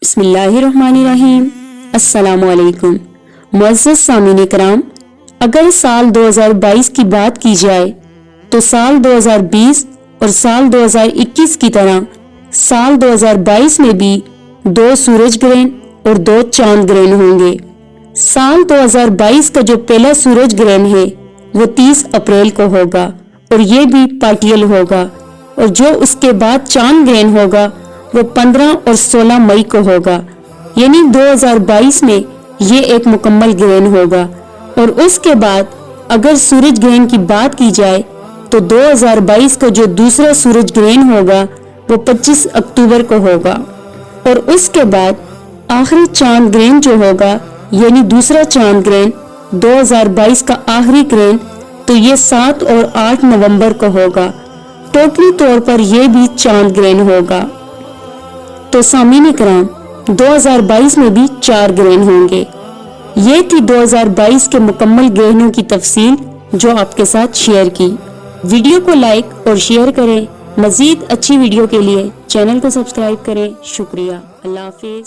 बिस्मिल्लाहिर्रहमानिर्रहीम। अस्सलाम वालेकुम। मुअज़्ज़ज़ सामीन करम, अगर साल 2022 की बात की जाए तो साल 2020 और साल 2021 की तरह साल 2022 में भी 2 सूरज ग्रहण और 2 चांद ग्रहण होंगे। साल 2022 का जो पहला सूरज ग्रहण है वो 30 अप्रैल को होगा और ये भी पार्टियल होगा, और जो उसके बाद चांद ग्रहण होगा वो 15 और 16 मई को होगा। यानी 2022 में ये एक मुकम्मल ग्रहण होगा। और उसके बाद अगर सूरज ग्रहण की बात की जाए तो 2022 का जो दूसरा सूरज ग्रहण होगा वो 25 अक्टूबर को होगा। और उसके बाद आखिरी चांद ग्रहण जो होगा यानी दूसरा चांद ग्रहण 2022 का आखिरी ग्रहण, तो ये 7 और 8 नवंबर को होगा। टोटली तौर पर यह भी चांद ग्रहण होगा। तो सामीन कराम, 2022 में भी 4 ग्रहण होंगे। ये थी 2022 के मुकम्मल ग्रहणों की तफसील जो आपके साथ शेयर की। वीडियो को लाइक और शेयर करें। मजीद अच्छी वीडियो के लिए चैनल को सब्सक्राइब करें। शुक्रिया। अल्लाह हाफिज।